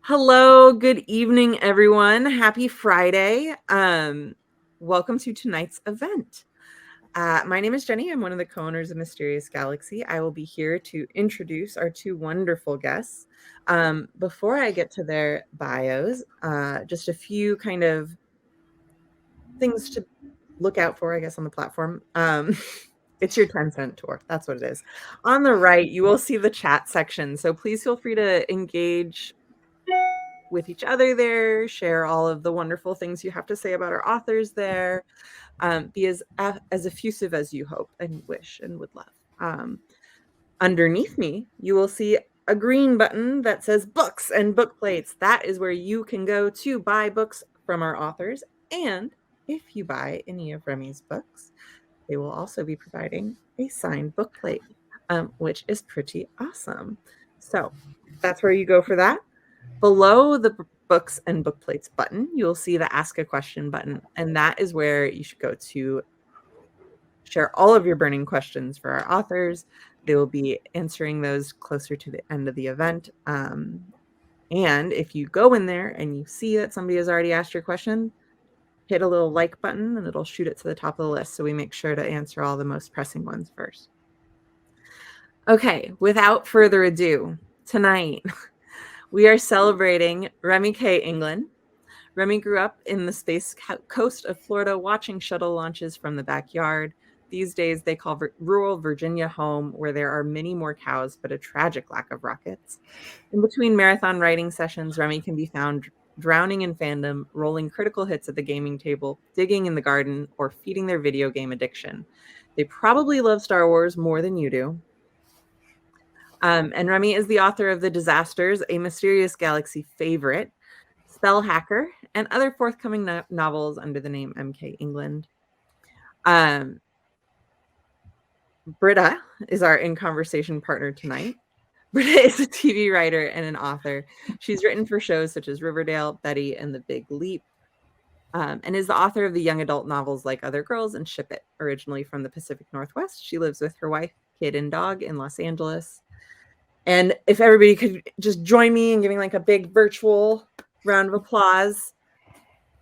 Hello, good evening, everyone. Happy Friday. Welcome to tonight's event. My name is Jenny. I'm one of the co-owners of Mysterious Galaxy. I will be here to introduce our two wonderful guests. Before I get to their bios, just a few kind of things to look out for, I guess, on the platform. It's your 10-cent tour. That's what it is. On the right, you will see the chat section. So please feel free to engage with each other there, share all of the wonderful things you have to say about our authors there, be as effusive as you hope and wish and would love. Underneath me, you will see a green button that says books and book plates. That is where you can go to buy books from our authors. And if you buy any of Remi's books, they will also be providing a signed book plate, which is pretty awesome. So that's where you go for that. Below the books and book plates button, you'll see the ask a question button, and that is where you should go to share all of your burning questions for our authors. They will be answering those closer to the end of the event. And if you go in there and you see that somebody has already asked your question, hit a little like button and it'll shoot it to the top of the list. So we make sure to answer all the most pressing ones first. Okay, without further ado, tonight we are celebrating Remi K, England. Remi grew up in the space coast of Florida watching shuttle launches from the backyard. These days, they call rural Virginia home, where there are many more cows, but a tragic lack of rockets. In between marathon writing sessions, Remi can be found drowning in fandom, rolling critical hits at the gaming table, digging in the garden, or feeding their video game addiction. They probably love Star Wars more than you do. And Remi is the author of The Disasters, a Mysterious Galaxy favorite, SPELLHACKER, and other forthcoming novels under the name MK England. Britta is our in-conversation partner tonight. Britta is a TV writer and an author. She's written for shows such as Riverdale, Betty, and The Big Leap, and is the author of the young adult novels Like Other Girls and Ship It. Originally from the Pacific Northwest, she lives with her wife, kid, and dog in Los Angeles. And if everybody could just join me in giving like a big virtual round of applause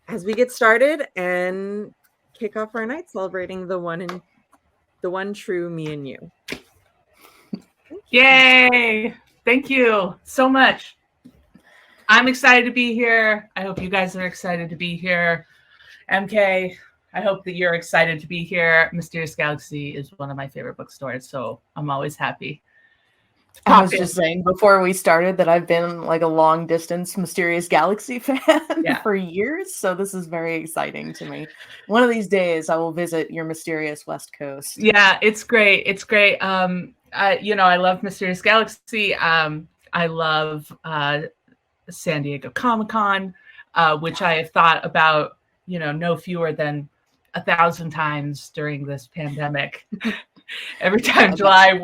as we get started and kick off our night celebrating the one true me and you. Yay! Thank you so much. I'm excited to be here. I hope you guys are excited to be here. MK, I hope that you're excited to be here. Mysterious Galaxy is one of my favorite bookstores, so I'm always happy. I was just saying before we started that I've been like a long distance Mysterious Galaxy fan for years. So this is very exciting to me. One of these days I will visit your mysterious West Coast. Yeah, it's great. It's great. I love Mysterious Galaxy. I love San Diego Comic-Con, which I have thought about, no fewer than 1,000 times during this pandemic. Every time July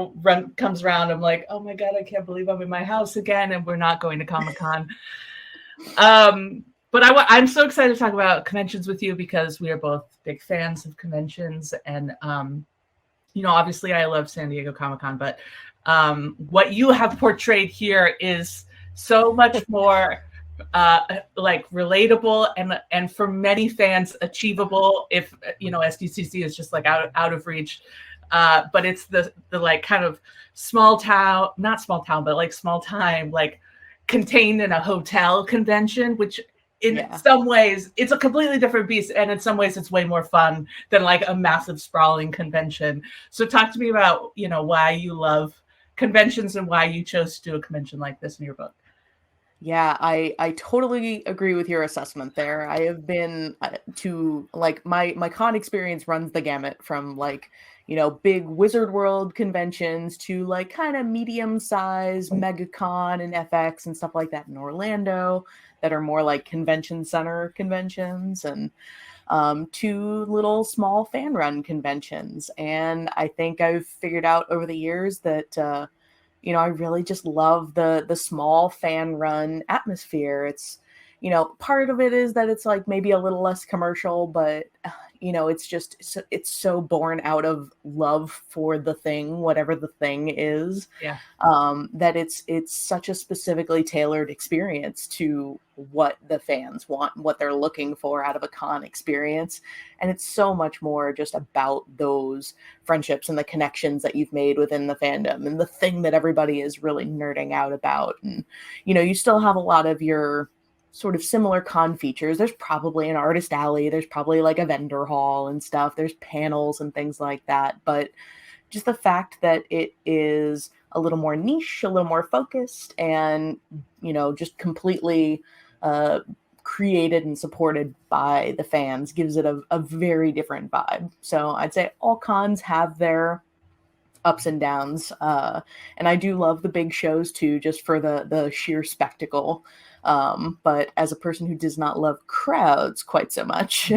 comes around, I'm like, oh my God, I can't believe I'm in my house again and we're not going to Comic-Con. But I'm so excited to talk about conventions with you because we are both big fans of conventions. And, obviously I love San Diego Comic-Con, but what you have portrayed here is so much more like relatable and for many fans achievable if, SDCC is just like out of reach. But it's the like kind of small town, not small town, but like small time, like contained in a hotel convention, which in some ways it's a completely different beast. And in some ways it's way more fun than like a massive sprawling convention. So talk to me about, why you love conventions and why you chose to do a convention like this in your book. Yeah, I totally agree with your assessment there. I have been to like my con experience runs the gamut from like, big Wizard World conventions to like kind of medium size MegaCon and FX and stuff like that in Orlando that are more like convention center conventions and to little small fan run conventions. And I think I've figured out over the years that I really just love the small fan run atmosphere. It's, you know, part of it is that it's like maybe a little less commercial, but you know, it's just it's so born out of love for the thing, whatever the thing is. Yeah. That it's such a specifically tailored experience to what the fans want, what they're looking for out of a con experience. And it's so much more just about those friendships and the connections that you've made within the fandom and the thing that everybody is really nerding out about. And, you know, you still have a lot of your sort of similar con features. There's probably an artist alley. There's probably like a vendor hall and stuff. There's panels and things like that. But just the fact that it is a little more niche, a little more focused, and, you know, just completely created and supported by the fans gives it a very different vibe. So I'd say all cons have their ups and downs. And I do love the big shows too, just for the sheer spectacle. But as a person who does not love crowds quite so much,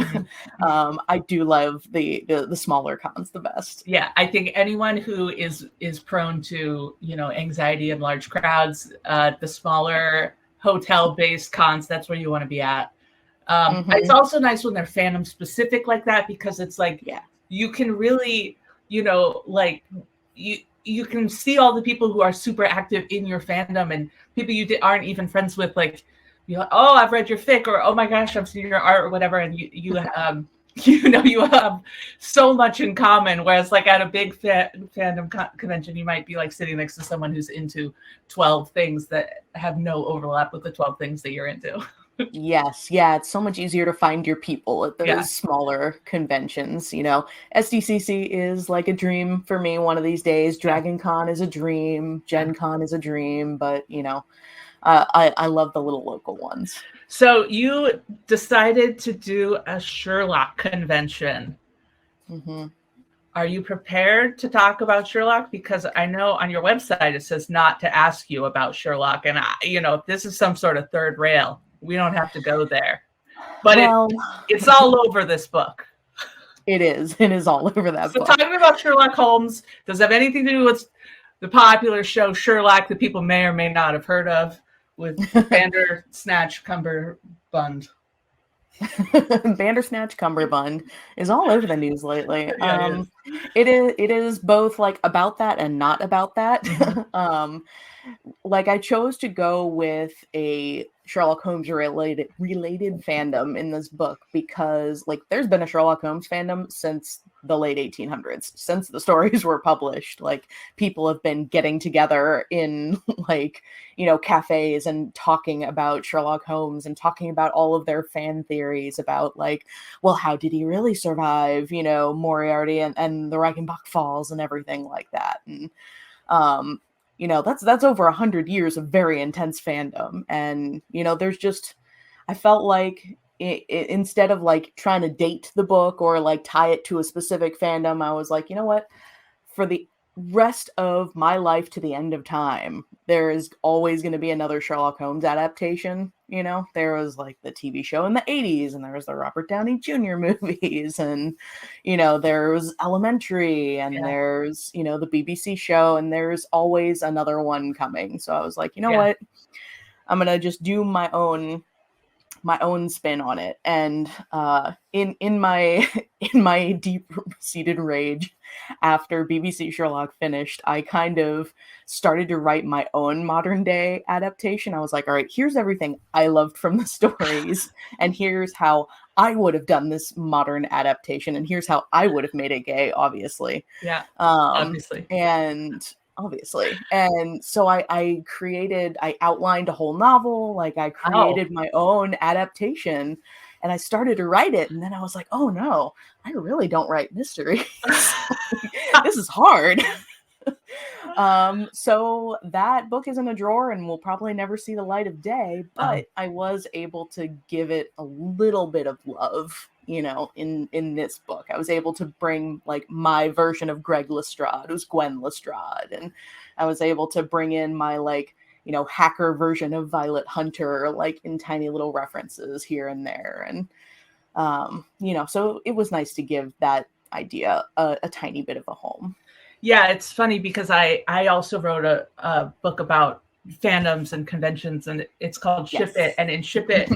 I do love the smaller cons the best. Yeah, I think anyone who is prone to, you know, anxiety in large crowds, the smaller hotel-based cons, that's where you want to be at. It's also nice when they're fandom specific like that, because it's like, you can really, you know, like you can see all the people who are super active in your fandom and people you aren't even friends with, like, you're like, oh, I've read your fic, or oh my gosh, I've seen your art, or whatever, and you know, you have so much in common. Whereas like at a big fandom convention, you might be like sitting next to someone who's into 12 things that have no overlap with the 12 things that you're into. Yes. Yeah. It's so much easier to find your people at those smaller conventions. You know, SDCC is like a dream for me one of these days. Dragon Con is a dream. Gen Con is a dream. But, you know, I love the little local ones. So you decided to do a Sherlock convention. Are you prepared to talk about Sherlock? Because I know on your website it says not to ask you about Sherlock. And, you know, if this is some sort of third rail, we don't have to go there. But it's all over this book. It is. It is all over that book. So talking about Sherlock Holmes, does it have anything to do with the popular show Sherlock that people may or may not have heard of with Bandersnatch Cumberbund? Bandersnatch Cumberbund is all over the news lately. It is both like about that and not about that. Like I chose to go with a Sherlock Holmes related fandom in this book because like there's been a Sherlock Holmes fandom since the late 1800s, since the stories were published. Like people have been getting together in like, you know, cafes and talking about Sherlock Holmes and talking about all of their fan theories about like, well, how did he really survive, you know, Moriarty and the Reichenbach Falls and everything like that. And you know, that's over 100 years of very intense fandom. And, you know, there's just, I felt like instead of like trying to date the book or like tie it to a specific fandom, I was like, you know what, for the rest of my life to the end of time, there is always going to be another Sherlock Holmes adaptation. You know, there was like the TV show in the 80s and there was the Robert Downey Jr. movies and, you know, there was Elementary and there's, you know, the BBC show and there's always another one coming. So I was like, you know what, I'm going to just do my own spin on it. And in my deep-seated rage after BBC Sherlock finished, I kind of started to write my own modern day adaptation. I was like, all right, here's everything I loved from the stories, and here's how I would have done this modern adaptation, and here's how I would have made it gay, obviously. Obviously. And so I outlined a whole novel, like I created my own adaptation and I started to write it. And then I was like, oh no, I really don't write mysteries. This is hard. So that book is in a drawer and will probably never see the light of day, but I was able to give it a little bit of love, you know, in this book. I was able to bring like my version of Greg Lestrade, who's Gwen Lestrade, and I was able to bring in my like, you know, hacker version of Violet Hunter, like in tiny little references here and there. And you know, so it was nice to give that idea a tiny bit of a home. Yeah, it's funny because I also wrote a book about fandoms and conventions, and it's called Ship It. And in Ship It,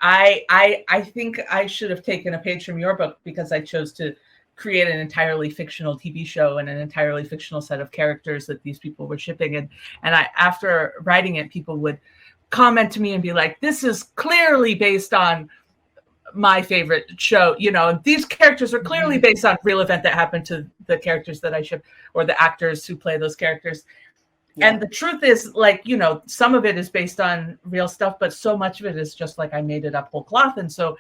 I think I should have taken a page from your book, because I chose to create an entirely fictional TV show and an entirely fictional set of characters that these people were shipping. And I, after writing it, people would comment to me and be like, this is clearly based on my favorite show, you know, and these characters are clearly based on real event that happened to the characters that I ship, or the actors who play those characters. Yeah. And the truth is, like, you know, some of it is based on real stuff, but so much of it is just like I made it up whole cloth. And so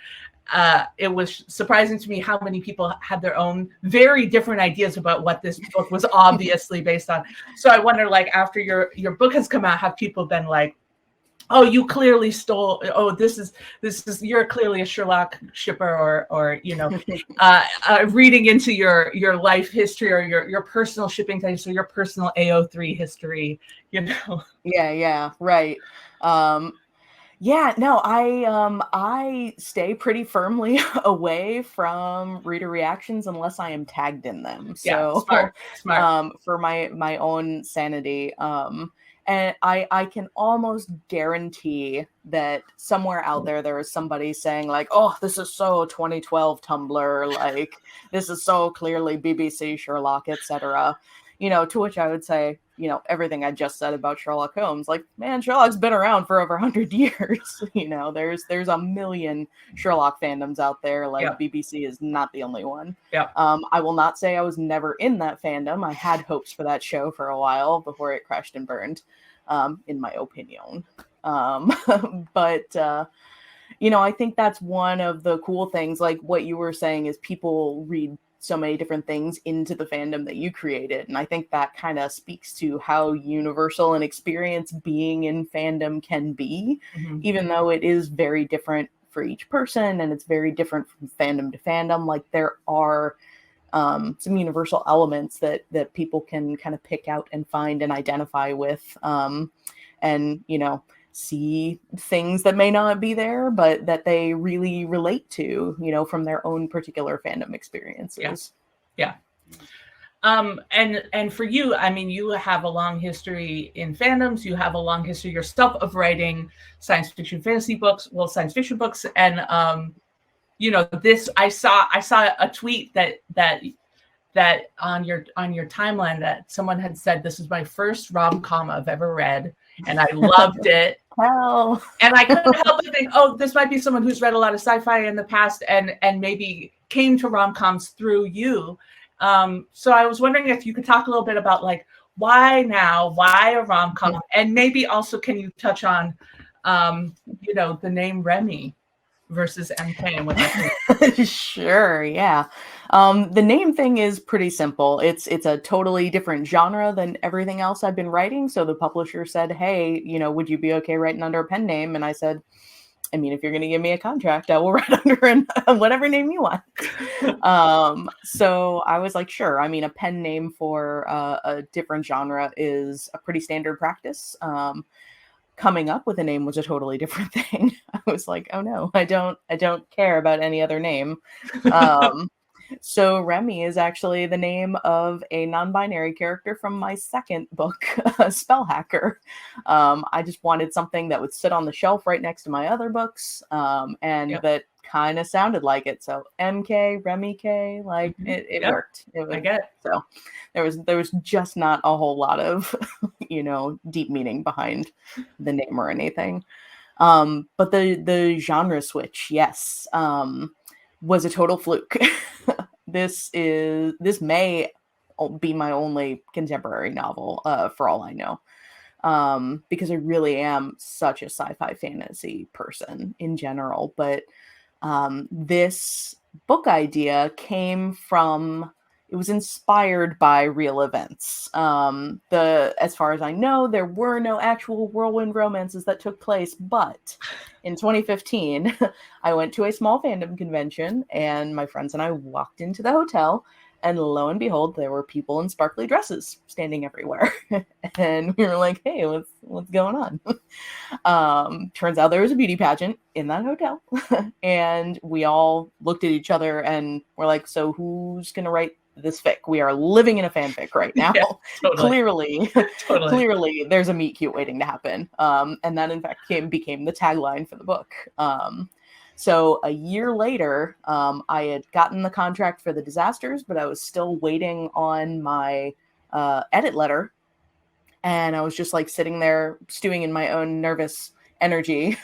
it was surprising to me how many people had their own very different ideas about what this book was obviously based on. So I wonder, like, after your book has come out, have people been like, oh, you clearly stole, oh, this is, you're clearly a Sherlock shipper, or you know, reading into your life history, or your personal shipping types, or your personal AO3 history, you know? Yeah, right. Yeah, no, I stay pretty firmly away from reader reactions unless I am tagged in them. So yeah, smart. For my own sanity. And I can almost guarantee that somewhere out there is somebody saying like, oh, this is so 2012 Tumblr, like this is so clearly BBC Sherlock, etc. You know, to which I would say, you know, everything I just said about Sherlock Holmes, like, man, Sherlock's been around for over 100 years. You know, there's a million Sherlock fandoms out there. Like, yeah. BBC is not the only one. Yeah. I will not say I was never in that fandom. I had hopes for that show for a while before it crashed and burned, in my opinion. But you know, I think that's one of the cool things. Like what you were saying is people read so many different things into the fandom that you created. And I think that kind of speaks to how universal an experience being in fandom can be, even though it is very different for each person and it's very different from fandom to fandom. Like there are some universal elements that people can kind of pick out and find and identify with, and, you know, see things that may not be there, but that they really relate to, you know, from their own particular fandom experiences. Yeah. And for you, I mean, you have a long history in fandoms. You have a long history yourself of writing science fiction, fantasy books, science fiction books. And, you know, this, I saw a tweet that on your timeline that someone had said, this is my first rom-com I've ever read. And I loved it. Wow. And I couldn't help but think, oh, this might be someone who's read a lot of sci-fi in the past and maybe came to rom-coms through you. So I was wondering if you could talk a little bit about like, why now? Why a rom-com? And maybe also can you touch on, you know, the name Remi versus MK and what that means? Sure, yeah. The name thing is pretty simple. It's a totally different genre than everything else I've been writing. So the publisher said, hey, you know, would you be okay writing under a pen name? And I said, I mean, if you're going to give me a contract, I will write under whatever name you want. So I was like, sure. I mean, a pen name for a different genre is a pretty standard practice. Coming up with a name was a totally different thing. I was like, oh no, I don't care about any other name. So Remi is actually the name of a non-binary character from my second book, SPELLHACKER. I just wanted something that would sit on the shelf right next to my other books, and that kind of sounded like it. So MK, Remi K, like it worked. I get it. So there was just not a whole lot of, you know, deep meaning behind the name or anything. But the genre switch, yes, was a total fluke. This may be my only contemporary novel, for all I know. Because I really am such a sci-fi fantasy person in general, but this book idea came from, it was inspired by real events. As far as I know, there were no actual whirlwind romances that took place, but in 2015, I went to a small fandom convention and my friends and I walked into the hotel, and lo and behold, there were people in sparkly dresses standing everywhere. And we were like, hey, what's going on? Turns out there was a beauty pageant in that hotel. And we all looked at each other and we're like, so who's going to write this fic? We are living in a fanfic right now. Yeah, totally. Clearly there's a meet cute waiting to happen. And that in fact became the tagline for the book. So a year later, I had gotten the contract for the Disasters, but I was still waiting on my edit letter. And I was just like sitting there stewing in my own nervous energy,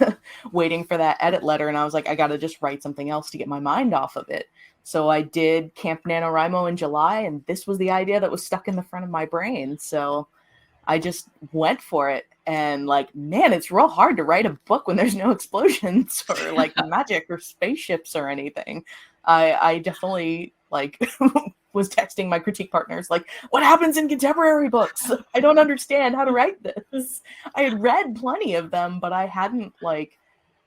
waiting for that edit letter. And I was like, I got to just write something else to get my mind off of it. So I did Camp NaNoWriMo in July, and this was the idea that was stuck in the front of my brain. So I just went for it. And like, man, it's real hard to write a book when there's no explosions or like magic or spaceships or anything. I definitely like was texting my critique partners like, what happens in contemporary books? I don't understand how to write this. I had read plenty of them, but I hadn't like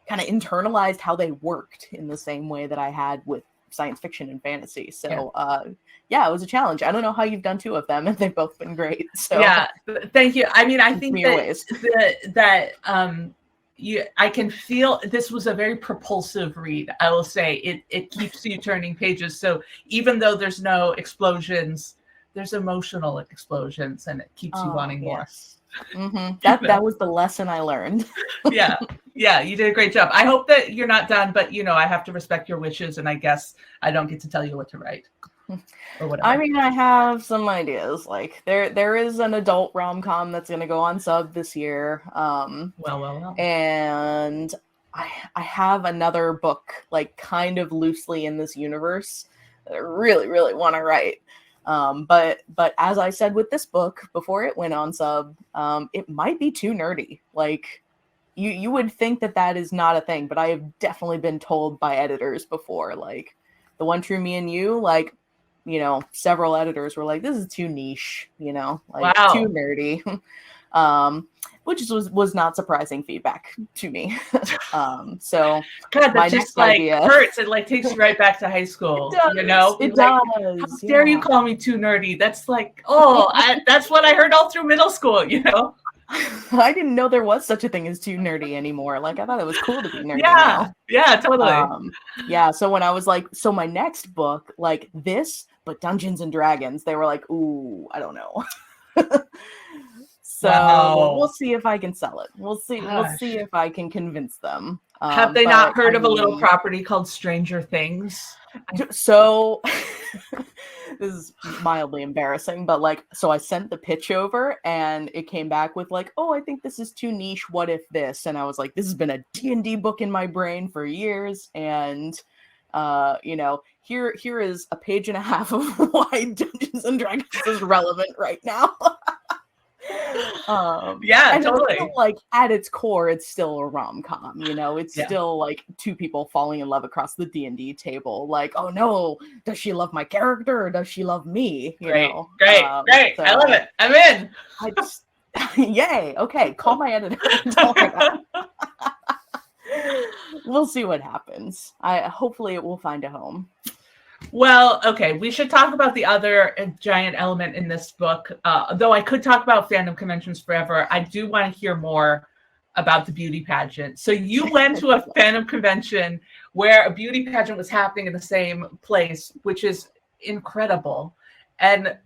kind of internalized how they worked in the same way that I had with science fiction and fantasy. So yeah, it was a challenge. I don't know how you've done 2 of them, and they've both been great. So yeah, thank you. I mean, I think that I can feel this was a very propulsive read. I will say it keeps you turning pages. So even though there's no explosions, there's emotional explosions, and it keeps you wanting more. Mm-hmm. That was the lesson I learned. yeah, you did a great job. I hope that you're not done, but I have to respect your wishes, and I guess I don't get to tell you what to write or whatever. I mean, I have some ideas. Like there is an adult rom-com that's going to go on sub this year. Well. And I have another book like kind of loosely in this universe that I really, really want to write. But as I said with this book before it went on sub, it might be too nerdy. Like you would think that is not a thing, but I have definitely been told by editors before, like The One True Me and You, like, several editors were like, this is too niche, like too nerdy. Which was not surprising feedback to me. So God, that just like hurts. It like takes you right back to high school. It does. It does. How dare you call me too nerdy? That's like, that's what I heard all through middle school. I didn't know there was such a thing as too nerdy anymore. Like I thought it was cool to be nerdy. Yeah, totally. So when I was like, so my next book, like this, but Dungeons and Dragons, they were like, ooh, I don't know. So we'll see if I can sell it. We'll see if I can convince them. Have they not heard of a little property called Stranger Things? So this is mildly embarrassing, but like, so I sent the pitch over and it came back with like, oh, I think this is too niche. What if this? And I was like, this has been a D&D book in my brain for years. And, here is a page and a half of why Dungeons and Dragons is relevant right now. Totally. Still, like at its core, it's still a rom-com. It's still like 2 people falling in love across the D&D table. Like, oh no, does she love my character or does she love me? Great. So I love it. I'm in. I just yay. Okay, call my editor. We'll see what happens. Hopefully it will find a home. Well, okay, we should talk about the other giant element in this book. Though I could talk about fandom conventions forever, I do want to hear more about the beauty pageant. So you went to a fandom convention where a beauty pageant was happening in the same place, which is incredible. And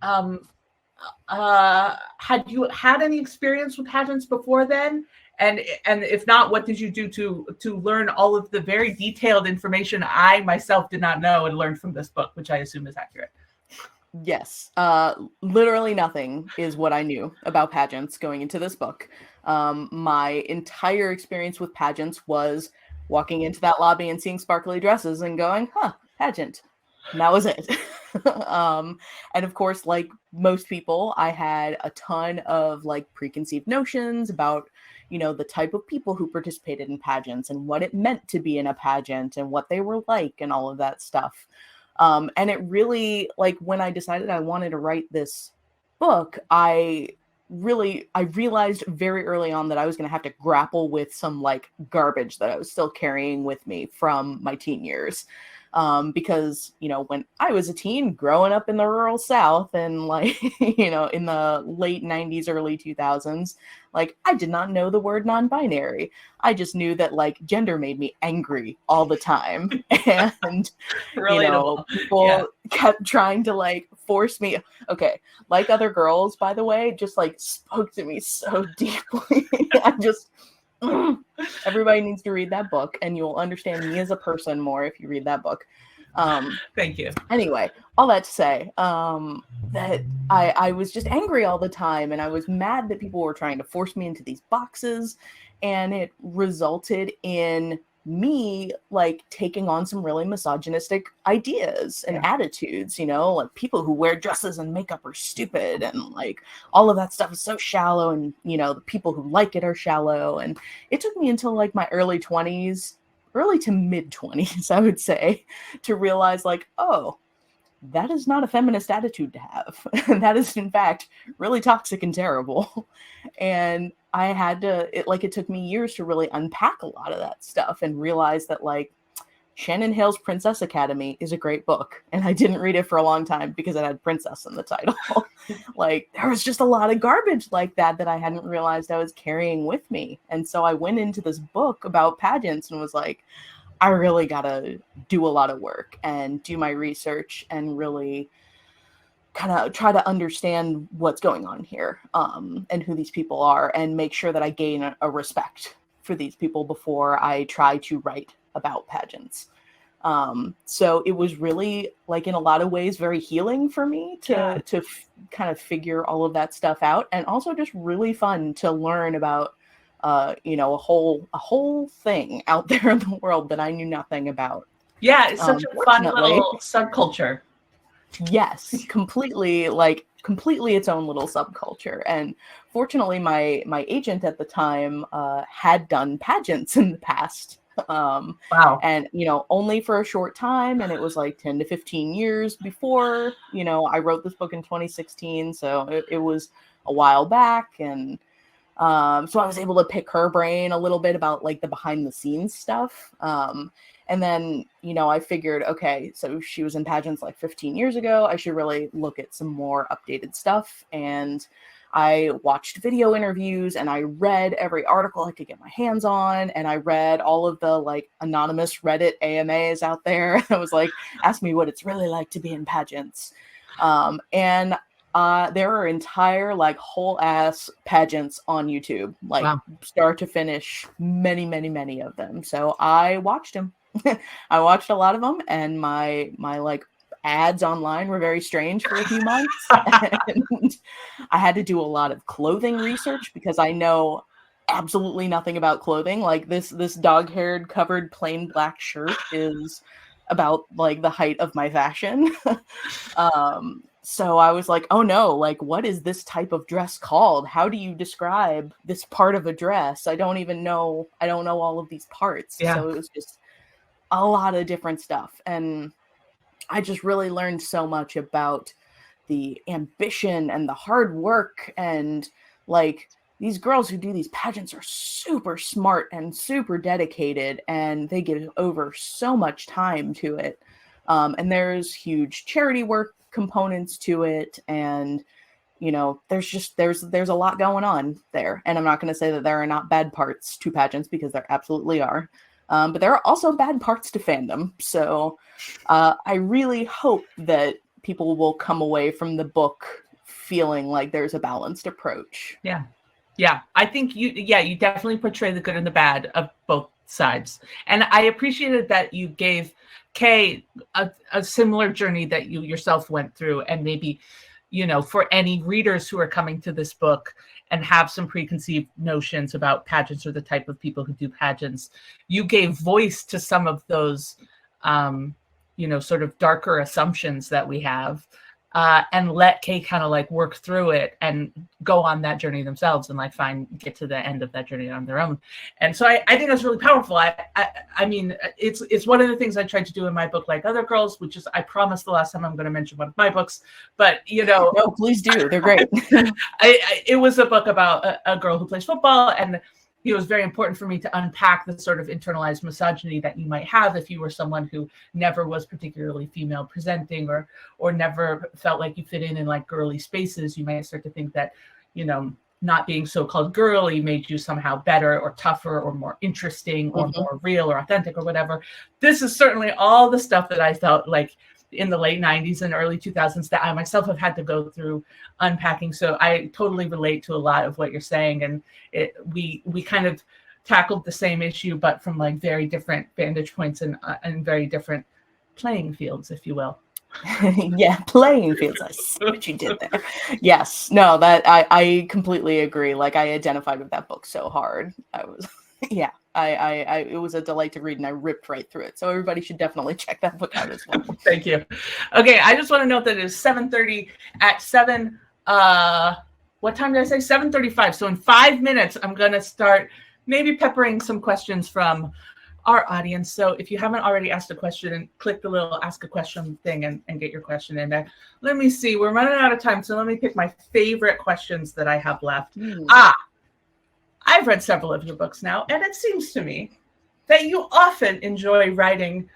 had you had any experience with pageants before then? And if not, what did you do to learn all of the very detailed information I myself did not know and learned from this book, which I assume is accurate? Yes. Literally nothing is what I knew about pageants going into this book. My entire experience with pageants was walking into that lobby and seeing sparkly dresses and going, pageant. And that was it. And of course, like most people, I had a ton of like preconceived notions about the type of people who participated in pageants and what it meant to be in a pageant and what they were like and all of that stuff. And it really, like, when I decided I wanted to write this book, I realized very early on that I was going to have to grapple with some like garbage that I was still carrying with me from my teen years. Because, when I was a teen growing up in the rural South and like, in the late 90s, early 2000s, like I did not know the word non-binary. I just knew that like gender made me angry all the time. And, people kept trying to like force me. Okay. Like Other Girls, by the way, just like spoke to me so deeply. I just, Everybody needs to read that book, and you'll understand me as a person more if you read that book. Thank you. Anyway, all that to say, that I was just angry all the time, and I was mad that people were trying to force me into these boxes, and it resulted in me like taking on some really misogynistic ideas and attitudes, you know, like people who wear dresses and makeup are stupid, and like all of that stuff is so shallow, and you know, the people who like it are shallow. And it took me until like my early to mid 20s, I would say, to realize like, oh, that is not a feminist attitude to have. That is in fact really toxic and terrible. And I had to, it took me years to really unpack a lot of that stuff and realize that like Shannon Hale's Princess Academy is a great book. And I didn't read it for a long time because it had princess in the title. Like there was just a lot of garbage like that I hadn't realized I was carrying with me. And so I went into this book about pageants and was like, I really gotta do a lot of work and do my research and really kind of try to understand what's going on here, and who these people are, and make sure that I gain a respect for these people before I try to write about pageants. So it was really, like, in a lot of ways, very healing for me to kind of figure all of that stuff out, and also just really fun to learn about, you know, a whole thing out there in the world that I knew nothing about. Yeah, it's such a fun little subculture. Yes, completely its own little subculture. And fortunately, my agent at the time had done pageants in the past. Wow. And, you know, only for a short time. And it was like 10 to 15 years before, you know, I wrote this book in 2016. So it was a while back. And so I was able to pick her brain a little bit about like the behind the scenes stuff. And then, you know, I figured, okay, so she was in pageants like 15 years ago. I should really look at some more updated stuff. And I watched video interviews and I read every article I could get my hands on. And I read all of the like anonymous Reddit AMAs out there. I was like, ask me what it's really like to be in pageants. And there are entire like whole ass pageants on YouTube, like start to finish, many of them. So I watched them. I watched a lot of them, and my like ads online were very strange for a few months. And I had to do a lot of clothing research because I know absolutely nothing about clothing. Like this dog-haired covered plain black shirt is about like the height of my fashion. So I was like, oh no, like what is this type of dress called? How do you describe this part of a dress? I don't know all of these parts. Yeah. So it was just a lot of different stuff. And I just really learned so much about the ambition and the hard work, and like these girls who do these pageants are super smart and super dedicated, and they give over so much time to it. And there's huge charity work components to it, and you know, there's a lot going on there. And I'm not going to say that there are not bad parts to pageants, because there absolutely are. But there are also bad parts to fandom. So I really hope that people will come away from the book feeling like there's a balanced approach. Yeah. I think you definitely portray the good and the bad of both sides. And I appreciated that you gave Kay a similar journey that you yourself went through. And maybe, you know, for any readers who are coming to this book and have some preconceived notions about pageants or the type of people who do pageants, you gave voice to some of those, you know, sort of darker assumptions that we have, and let Kay kind of like work through it and go on that journey themselves and like get to the end of that journey on their own. And so I think that's really powerful. I mean, it's one of the things I tried to do in my book, Like Other Girls, which is, I promised the last time I'm going to mention one of my books, but you know, no, please do. They're great. It was a book about a girl who plays football, and it was very important for me to unpack the sort of internalized misogyny that you might have if you were someone who never was particularly female presenting, or never felt like you fit in like girly spaces. You might start to think that, you know, not being so-called girly made you somehow better or tougher or more interesting or more real or authentic or whatever. This is certainly all the stuff that I felt like in the late 90s and early 2000s that I myself have had to go through unpacking. So I totally relate to a lot of what you're saying. And we kind of tackled the same issue, but from like very different vantage points and very different playing fields, if you will. Yeah, playing fields. I see what you did there. Yes, no, that I completely agree. Like, I identified with that book so hard. I was, yeah, I it was a delight to read, and I ripped right through it. So everybody should definitely check that book out as well. Thank you. Okay, I just want to note that it is 7:30 at 7. What time did I say? 7:35. So in 5 minutes, I'm gonna start maybe peppering some questions from our audience. So if you haven't already asked a question, click the little ask a question thing and get your question in there. Let me see. We're running out of time, so let me pick my favorite questions that I have left. I've read several of your books now, and it seems to me that you often enjoy writing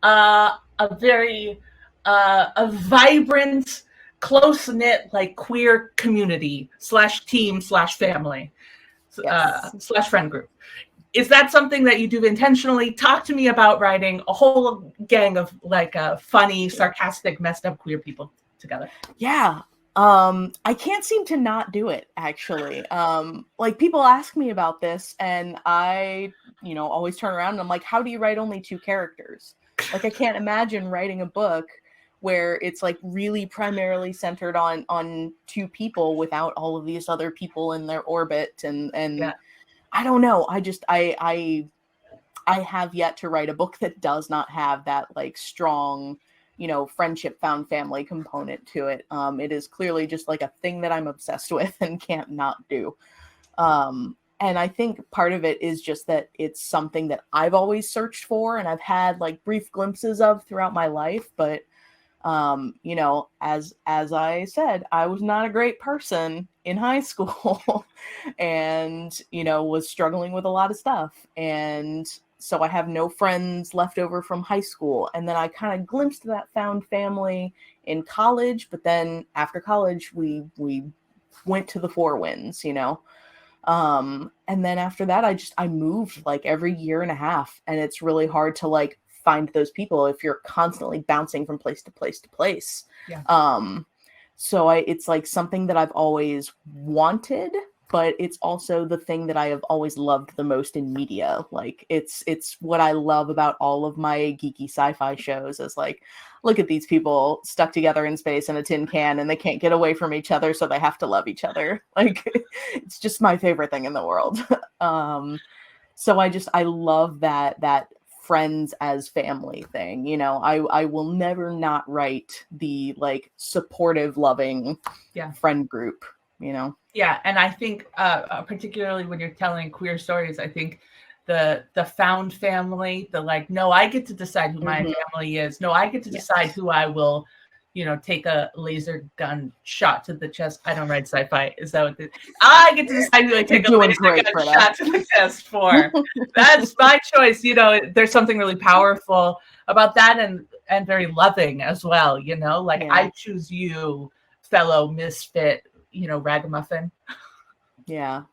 a very vibrant, close-knit, like queer community /team/family /friend group. Is that something that you do intentionally? Talk to me about writing a whole gang of like funny, sarcastic, messed up queer people together. Yeah. I can't seem to not do it, actually. Like, people ask me about this, and I, always turn around and I'm like, how do you write only 2 characters? Like, I can't imagine writing a book where it's like really primarily centered on 2 people without all of these other people in their orbit. And yeah. I don't know. I have yet to write a book that does not have that like strong, friendship found family component to it. It is clearly just like a thing that I'm obsessed with and can't not do. And I think part of it is just that it's something that I've always searched for and I've had like brief glimpses of throughout my life. But, as I said, I was not a great person in high school and, was struggling with a lot of stuff. And so I have no friends left over from high school. And then I kind of glimpsed that found family in college. But then after college, we went to the Four Winds, and then after that, I moved like every year and a half. And it's really hard to like find those people if you're constantly bouncing from place to place to place. Yeah. So it's like something that I've always wanted, but it's also the thing that I have always loved the most in media. Like it's what I love about all of my geeky sci-fi shows is like, look at these people stuck together in space in a tin can and they can't get away from each other. So they have to love each other. Like it's just my favorite thing in the world. So I love that friends as family thing. I will never not write the like supportive, loving friend group, Yeah. And I think particularly when you're telling queer stories, I think the found family, the like, no, I get to decide who my family is. No, I get to decide who I will, take a laser gun shot to the chest. I don't write sci-fi. Is that what I get to decide who I take a laser gun shot to the chest for? That's my choice. There's something really powerful about that and very loving as well. Like I choose you, fellow misfit, ragamuffin. Yeah.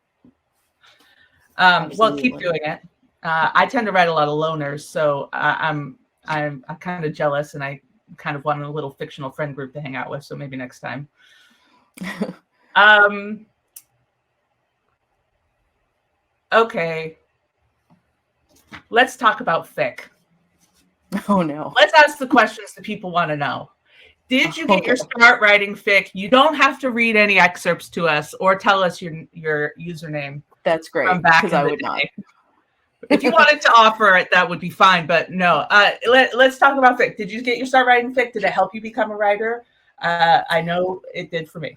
Well, keep doing it. I tend to write a lot of loners, so I'm kind of jealous, and I kind of want a little fictional friend group to hang out with. So maybe next time. Okay. Let's talk about fic. Oh no. Let's ask the questions that people want to know. Did you get your start writing fic? You don't have to read any excerpts to us or tell us your username. That's great, because I would not. If you wanted to offer it, that would be fine. But no, let's talk about fic. Did you get your start writing fic? Did it help you become a writer? I know it did for me.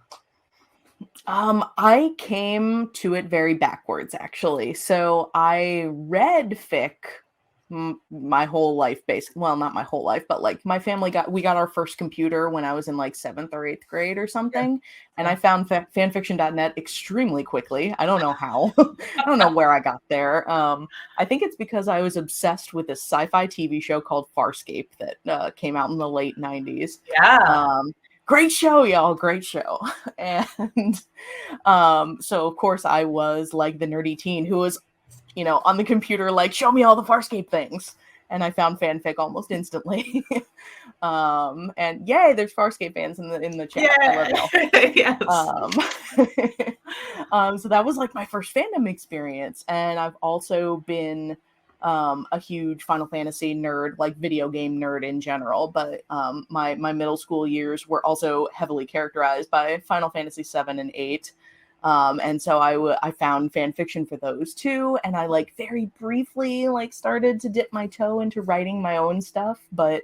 I came to it very backwards, actually. So I read fic my whole life, basically. Well, not my whole life, but like my family we got our first computer when I was in like 7th or 8th grade or something. And I found fanfiction.net extremely quickly. I don't know how. I don't know where I got there. I think it's because I was obsessed with this sci-fi TV show called Farscape that came out in the late 90s. Yeah. Great show, y'all. Great show. And so of course I was like the nerdy teen who was on the computer, like, show me all the Farscape things. And I found fanfic almost instantly. And yay, there's Farscape fans in the chat. Yeah. I love So that was like my first fandom experience. And I've also been a huge Final Fantasy nerd, like video game nerd in general. But my middle school years were also heavily characterized by Final Fantasy 7 and 8. And so I found fan fiction for those too. And I like very briefly like started to dip my toe into writing my own stuff. But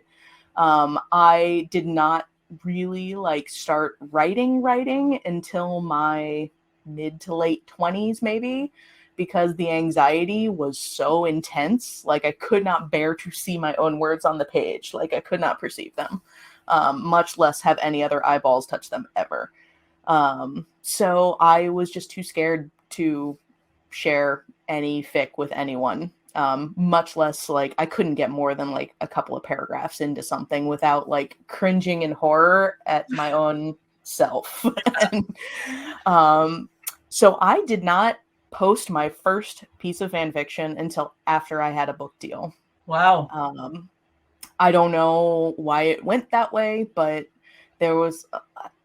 I did not really like start writing until my mid to late 20s maybe, because the anxiety was so intense. Like I could not bear to see my own words on the page. Like I could not perceive them, much less have any other eyeballs touch them ever. So I was just too scared to share any fic with anyone. Much less like I couldn't get more than like a couple of paragraphs into something without like cringing in horror at my own self. And, so I did not post my first piece of fan fiction until after I had a book deal. Wow. I don't know why it went that way, but there was,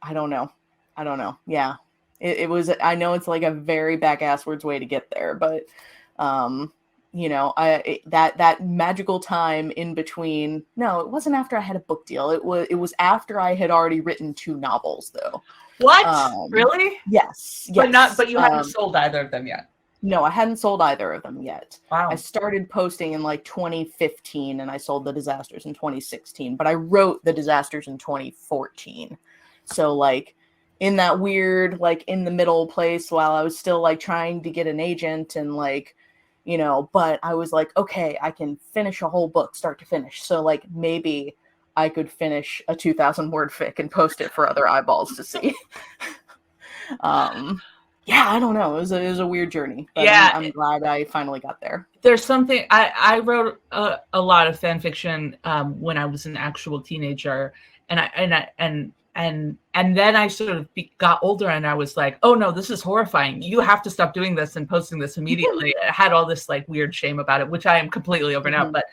I don't know. Yeah. It was, I know it's like a very back-asswards way to get there, but, you know, that magical time in between. No, it wasn't after I had a book deal. It was after I had already written 2 novels, though. What? Really? Yes. But you haven't sold either of them yet. No, I hadn't sold either of them yet. Wow. I started posting in like 2015, and I sold The Disasters in 2016. But I wrote The Disasters in 2014. So like in that weird like in the middle place while I was still like trying to get an agent and like, you know, but I was like, okay, I can finish a whole book start to finish. So like maybe I could finish a 2,000 word fic and post it for other eyeballs to see. Yeah, I don't know. It was a weird journey, but yeah, I'm glad I finally got there. There's something I wrote a lot of fan fiction when I was an actual teenager, and then I sort of got older, and I was like, oh no, this is horrifying. You have to stop doing this and posting this immediately. I had all this like weird shame about it, which I am completely over now. But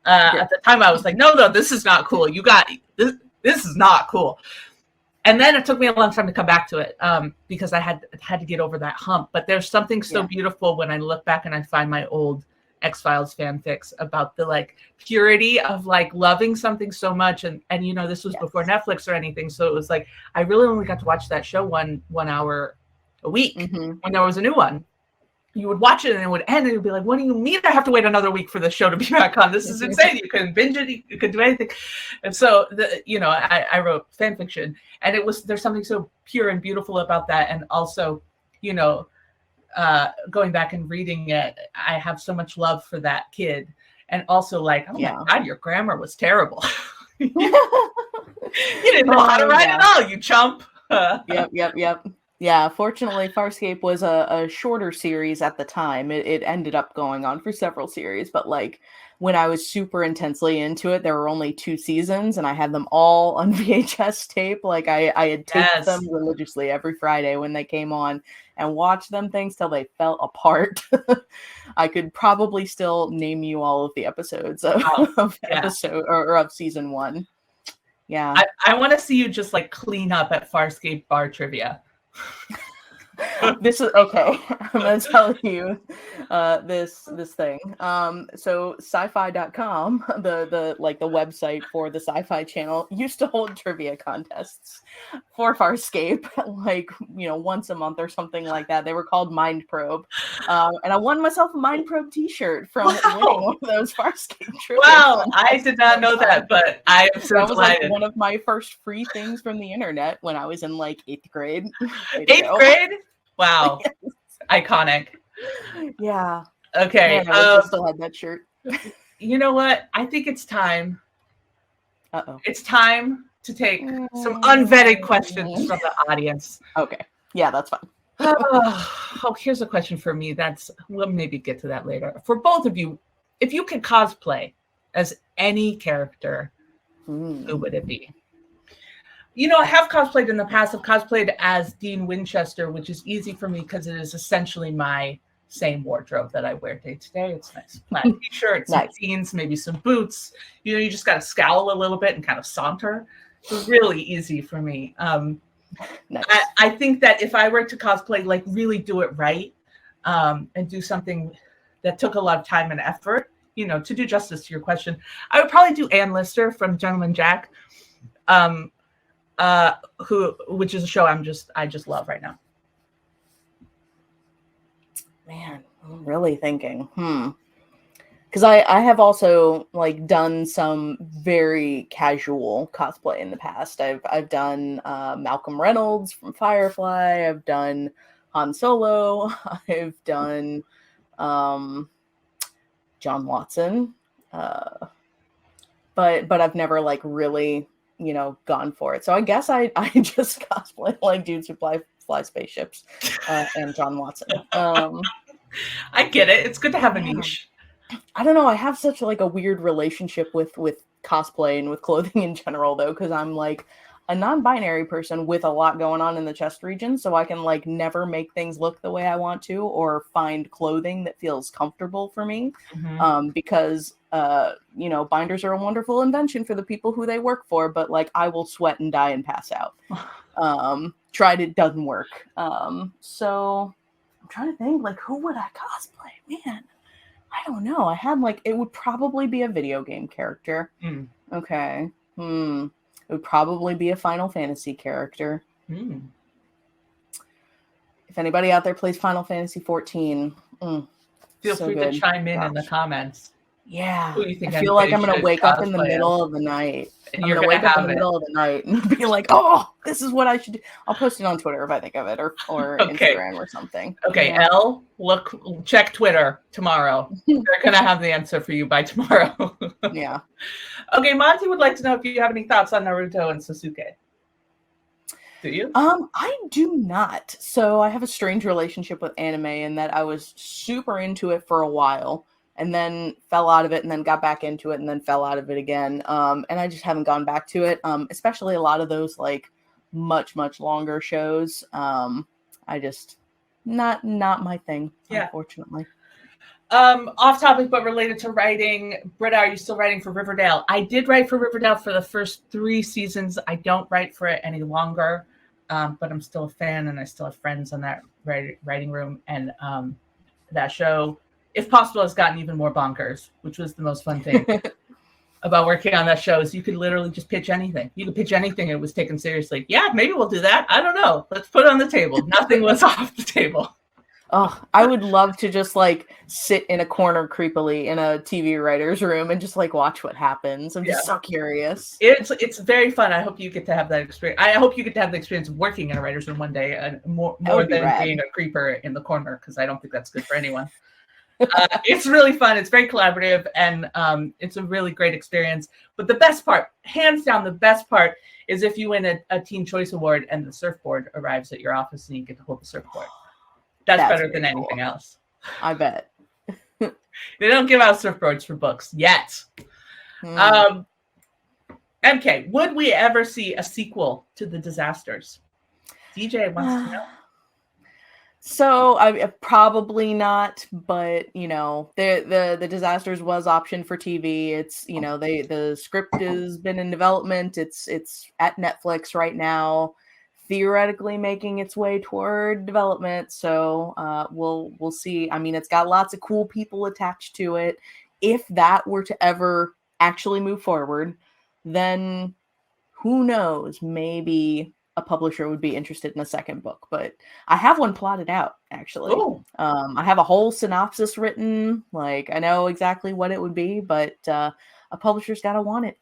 at the time, I was like, no, this is not cool. You got this. This is not cool. And then it took me a long time to come back to it because I had to get over that hump. But there's something so beautiful when I look back and I find my old X-Files fanfics about the like purity of like loving something so much. And you know, this was before Netflix or anything. So it was like, I really only got to watch that show one hour a week when there was a new one. You would watch it and it would end and you'd be like, what do you mean I have to wait another week for the show to be back on? This is insane. You couldn't binge it. You could do anything. And so, I wrote fan fiction, and there's something so pure and beautiful about that. And also, you know, going back and reading it, I have so much love for that kid. And also like, oh my God, your grammar was terrible. You didn't know how to write at all, you chump. Yep. Yeah, fortunately, Farscape was a shorter series at the time. It ended up going on for several series, but like when I was super intensely into it, there were only 2 seasons, and I had them all on VHS tape. Like I had taped them religiously every Friday when they came on and watched them things till they fell apart. I could probably still name you all of the episodes of of season 1. Yeah, I want to see you just like clean up at Farscape bar trivia. This is okay. I'm gonna tell you this thing. So sci-fi.com, the website for the sci-fi channel, used to hold trivia contests for Farscape, like, you know, once a month or something like that. They were called Mind Probe. And I won myself a Mind Probe t-shirt from winning one of those Farscape trivia. Wow, I did not know that, but I am so that was delighted. Like one of my first free things from the internet when I was in like 8th grade. 8th grade? Wow. Yes. Iconic. Yeah. Okay. Man, I still had that shirt. You know what? I think it's time. Uh-oh. It's time to take some unvetted questions from the audience. Okay. Yeah, that's fine. Here's a question for me. We'll maybe get to that later. For both of you, if you could cosplay as any character, who would it be? You know, I have cosplayed in the past. I've cosplayed as Dean Winchester, which is easy for me because it is essentially my same wardrobe that I wear day to day. It's nice flat t-shirt, some jeans, maybe some boots. You know, you just got to scowl a little bit and kind of saunter. It's really easy for me. Nice. I think that if I were to cosplay, like really do it right, and do something that took a lot of time and effort, to do justice to your question, I would probably do Ann Lister from Gentleman Jack, which is a show I just love right now. Man, I'm really thinking. Because I have also like done some very casual cosplay in the past. I've done Malcolm Reynolds from Firefly. I've done Han Solo. I've done John Watson. But I've never like really gone for it. So I guess I just cosplay like dudes who fly spaceships and John Watson. I get it. It's good to have a niche. I don't know. I have such like a weird relationship with cosplay and with clothing in general, though, because I'm like a non-binary person with a lot going on in the chest region, so I can like never make things look the way I want to or find clothing that feels comfortable for me. Because binders are a wonderful invention for the people who they work for, but like I will sweat and die and pass out. Tried it, doesn't work. So I'm trying to think, like, who would I cosplay? Man, I don't know. I had like, it would probably be a video game character. Okay. It would probably be a Final Fantasy character. If anybody out there plays Final Fantasy 14, feel free to chime in the comments. Yeah. Who you think I feel like I'm going to wake up in the middle of the night. I'm going to wake up in the middle of the night and be like, oh, this is what I should do. I'll post it on Twitter if I think of it, or Instagram or something. Okay, yeah. Elle, check Twitter tomorrow. They're going to have the answer for you by tomorrow. Yeah. Okay, Monty would like to know if you have any thoughts on Naruto and Sasuke. Do you? I do not. So I have a strange relationship with anime in that I was super into it for a while, and then fell out of it, and then got back into it, and then fell out of it again. And I just haven't gone back to it. Especially a lot of those like much, much longer shows. I just not my thing, unfortunately. Off topic, but related to writing. Britta, are you still writing for Riverdale? I did write for Riverdale for the first 3 seasons. I don't write for it any longer, but I'm still a fan, and I still have friends on that writing room. And that show, if possible, has gotten even more bonkers, which was the most fun thing about working on that show. Is you could literally just pitch anything. You could pitch anything, and it was taken seriously. Yeah, maybe we'll do that. I don't know. Let's put it on the table. Nothing was off the table. Oh, I would love to just like sit in a corner creepily in a TV writer's room and just like watch what happens. I'm just so curious. It's very fun. I hope you get to have that experience. I hope you get to have the experience of working in a writer's room one day, and more than being a creeper in the corner, because I don't think that's good for anyone. It's really fun. It's very collaborative, and it's a really great experience. But the best part, hands down, the best part is if you win a Teen Choice Award and the surfboard arrives at your office and you get to hold the surfboard. That's better than anything else. I bet. They don't give out surfboards for books yet. MK, would we ever see a sequel to The Disasters? DJ wants to know. So I probably not, but the Disasters was optioned for TV. It's the script has been in development. It's at Netflix right now, theoretically making its way toward development. So we'll see. I mean, it's got lots of cool people attached to it. If that were to ever actually move forward, then who knows? Maybe a publisher would be interested in a second book. But I have one plotted out, actually. I have a whole synopsis written. Like, I know exactly what it would be, but a publisher's got to want it.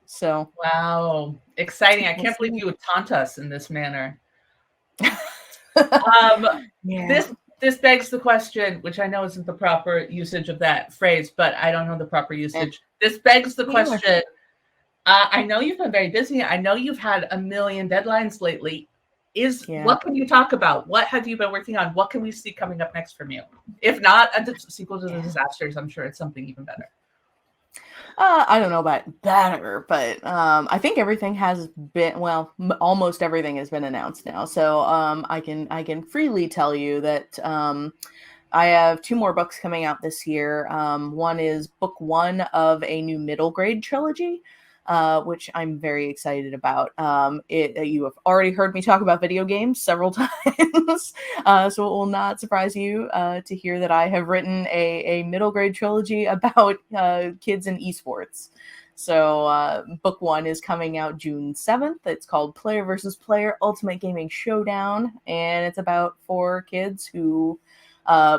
So wow, exciting. I can't believe you would taunt us in this manner. This begs the question, which I know isn't the proper usage of that phrase, but I don't know the proper usage. This begs the question. I know you've been very busy. I know you've had a million deadlines lately. What can you talk about? What have you been working on? What can we see coming up next from you? If not a sequel to The Disasters, I'm sure it's something even better. I don't know about better, but I think everything has been, almost everything has been announced now. So I can freely tell you that I have 2 more books coming out this year. One is book 1 of a new middle grade trilogy. which I'm very excited about. You have already heard me talk about video games several times, so it will not surprise you to hear that I have written a middle grade trilogy about kids in esports. So book 1 is coming out June 7th. It's called Player versus Player Ultimate Gaming Showdown, and it's about 4 kids who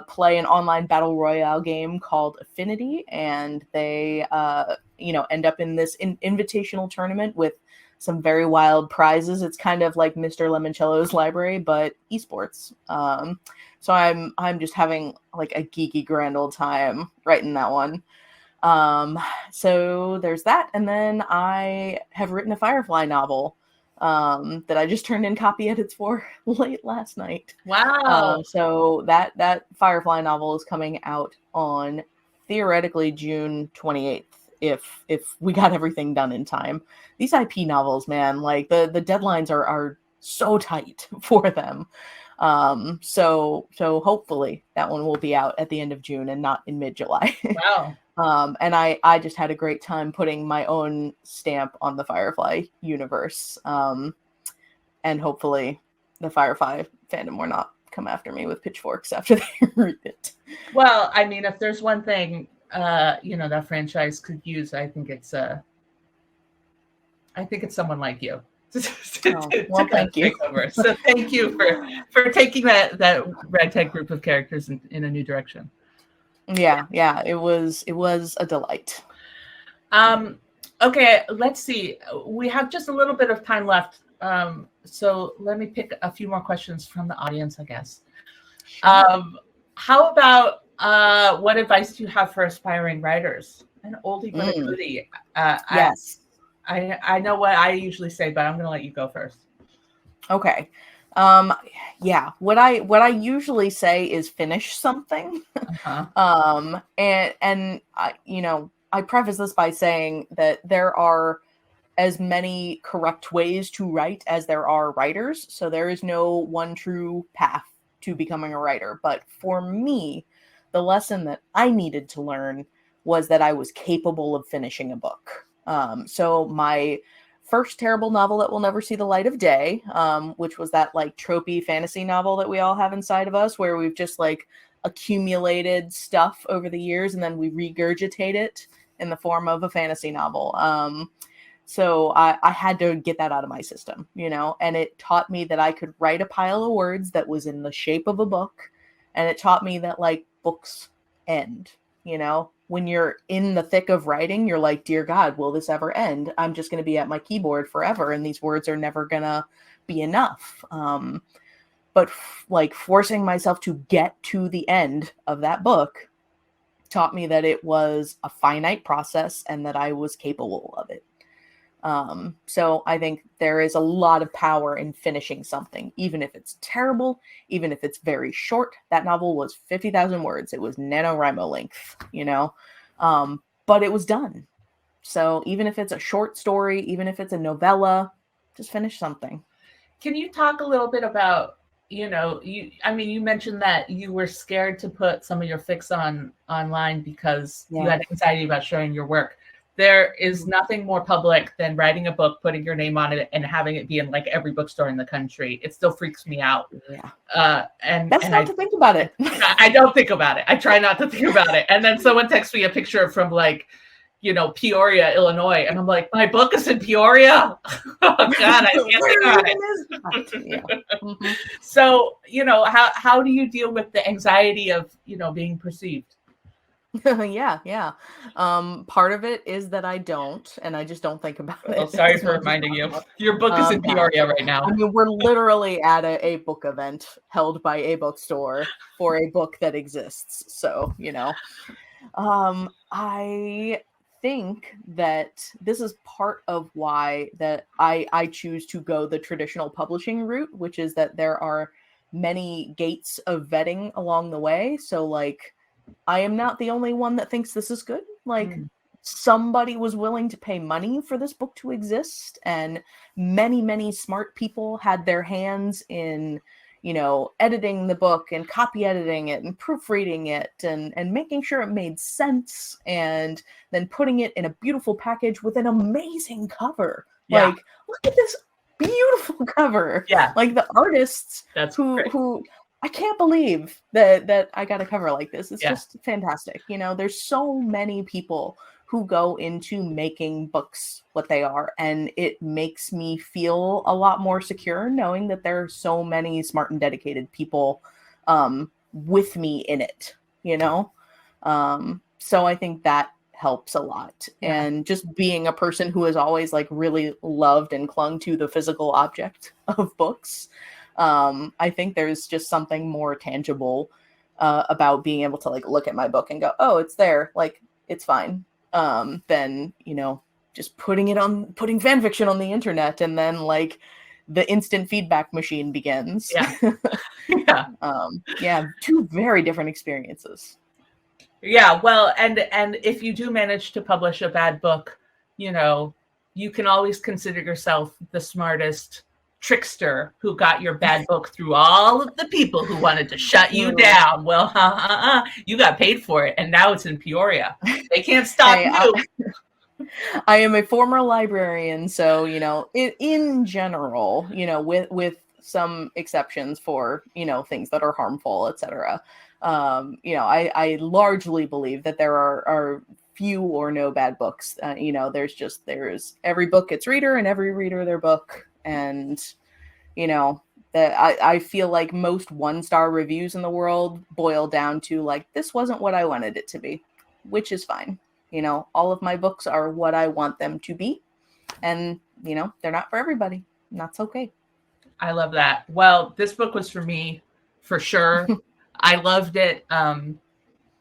play an online battle royale game called Affinity, and they end up in this invitational tournament with some very wild prizes. It's kind of like Mr. Lemoncello's library, but esports. So I'm just having like a geeky grand old time writing that one. So there's that, and then I have written a Firefly novel that I just turned in copy edits for late last night. Wow. So that Firefly novel is coming out on theoretically June 28th if we got everything done in time. These IP novels, man, like the deadlines are so tight for them. So hopefully that one will be out at the end of June and not in mid-July. Wow. And I just had a great time putting my own stamp on the Firefly universe. And hopefully the Firefly fandom will not come after me with pitchforks after they read it. Well, I mean, if there's one thing, that franchise could use, I think it's someone like you. Thank you. So thank you for taking that ragtag group of characters in a new direction. Yeah, it was a delight. Okay, let's see. We have just a little bit of time left. So let me pick a few more questions from the audience, I guess. Sure. How about what advice do you have for aspiring writers? An oldie but a goodie. Yes. I know what I usually say, but I'm going to let you go first. Okay. What I usually say is finish something. Uh-huh. And I preface this by saying that there are as many correct ways to write as there are writers. So there is no one true path to becoming a writer. But for me, the lesson that I needed to learn was that I was capable of finishing a book. So my first terrible novel that will never see the light of day, which was that like tropey fantasy novel that we all have inside of us, where we've just like accumulated stuff over the years and then we regurgitate it in the form of a fantasy novel. So I had to get that out of my system, and it taught me that I could write a pile of words that was in the shape of a book. And it taught me that like books end, when you're in the thick of writing, you're like, dear God, will this ever end? I'm just going to be at my keyboard forever. And these words are never going to be enough. But forcing myself to get to the end of that book taught me that it was a finite process and that I was capable of it. So I think there is a lot of power in finishing something, even if it's terrible, even if it's very short. That novel was 50,000 words. It was NaNoWriMo length, but it was done. So even if it's a short story, even if it's a novella, just finish something. Can you talk a little bit about, you mentioned that you were scared to put some of your fics online because you had anxiety about showing your work. There is nothing more public than writing a book, putting your name on it, and having it be in like every bookstore in the country. It still freaks me out. Yeah. To think about it. I don't think about it. I try not to think about it. And then someone texts me a picture from like, Peoria, Illinois. And I'm like, my book is in Peoria? Oh God, I can't think about it. Yeah. Mm-hmm. So, how do you deal with the anxiety of, being perceived? Yeah. Part of it is that I don't, and I just don't think about it. Oh, sorry for reminding you. Your book is in Peoria right now. I mean, we're literally at a book event held by a bookstore for a book that exists. So, I think that this is part of why that I choose to go the traditional publishing route, which is that there are many gates of vetting along the way. So, like, I am not the only one that thinks this is good. Like, somebody was willing to pay money for this book to exist, and many, many smart people had their hands in, editing the book and copy editing it and proofreading it and making sure it made sense, and then putting it in a beautiful package with an amazing cover. Yeah. Like, look at this beautiful cover. Yeah. Like the artists That's who I can't believe that I got a cover like this. It's Yeah. just fantastic. There's so many people who go into making books what they are, and it makes me feel a lot more secure knowing that there are so many smart and dedicated people with me in it, so I think that helps a lot. Yeah. And just being a person who has always like really loved and clung to the physical object of books, I think there's just something more tangible about being able to like look at my book and go, oh, it's there, like it's fine, than just putting fan fiction on the internet and then like the instant feedback machine begins. Yeah. Two very different experiences. Yeah, well, and if you do manage to publish a bad book, you can always consider yourself the smartest trickster who got your bad book through all of the people who wanted to shut you down. Well, you got paid for it, and now it's in Peoria. They can't stop you. I am a former librarian, so in general, with some exceptions for things that are harmful, etc. I largely believe that there are few or no bad books. There's every book its reader and every reader their book. And, that I feel like most 1-star reviews in the world boil down to like, this wasn't what I wanted it to be, which is fine. All of my books are what I want them to be. And, they're not for everybody. And that's okay. I love that. Well, this book was for me, for sure. I loved it.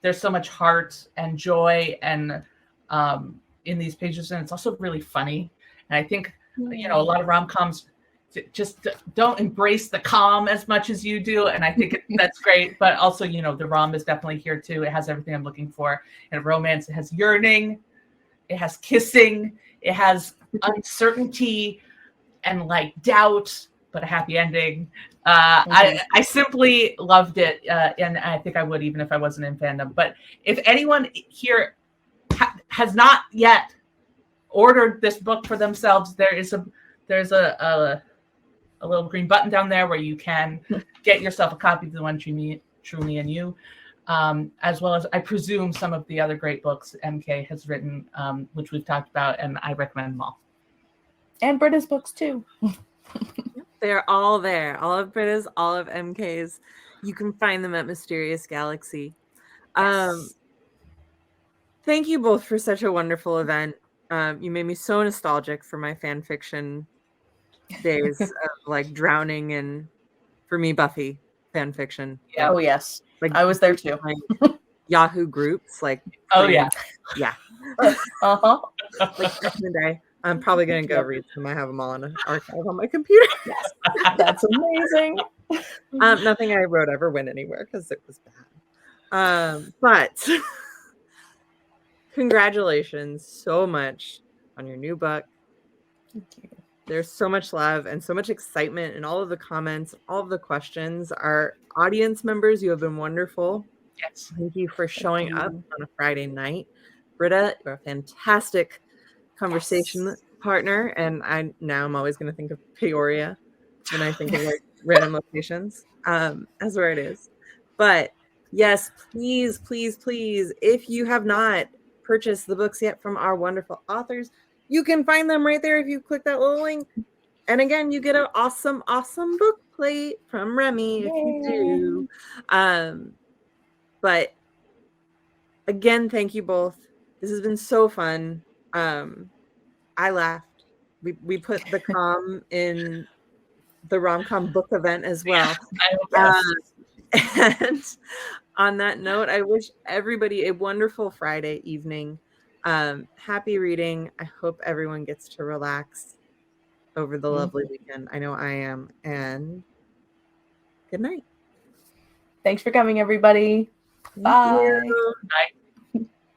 There's so much heart and joy and in these pages, and it's also really funny. And I think a lot of rom-coms just don't embrace the calm as much as you do, and I think that's great. But also, the rom is definitely here too. It has everything I'm looking for in a romance. It has yearning, it has kissing, it has uncertainty and like doubt, but a happy ending. I simply loved it, and I think I would even if I wasn't in fandom. But if anyone here has not yet ordered this book for themselves, there's a little green button down there where you can get yourself a copy of The One True Me and You, as well as I presume some of the other great books MK has written, which we've talked about, and I recommend them all. And Britta's books too. They're all there. All of Britta's, all of MK's. You can find them at Mysterious Galaxy. Yes. Thank you both for such a wonderful event. You made me so nostalgic for my fan fiction days of like drowning in, for me, Buffy fan fiction. Yeah. Oh yes. Like I was there too. Yahoo groups, like yeah. Uh-huh. Like back in the day. I'm probably going to go read them. I have them all in an archive on my computer. Yes. That's amazing. Nothing I wrote ever went anywhere because it was bad. But congratulations so much on your new book. Thank you. There's so much love and so much excitement in all of the comments, all of the questions. Our audience members, you have been wonderful. Yes. Thank you for showing up on a Friday night. Britta, you're a fantastic conversation partner, and I'm always going to think of Peoria when I think of like random locations, as where it is. But yes, please, if you have not purchased the books yet from our wonderful authors, you can find them right there if you click that little link. And again, you get an awesome book plate from Remi if you do. But again, thank you both. This has been so fun. I laughed. We put the com in the rom-com book event as well. And on that note, I wish everybody a wonderful Friday evening. Happy reading. I hope everyone gets to relax over the lovely weekend. I know I am. And good night. Thanks for coming, everybody. Bye. Bye.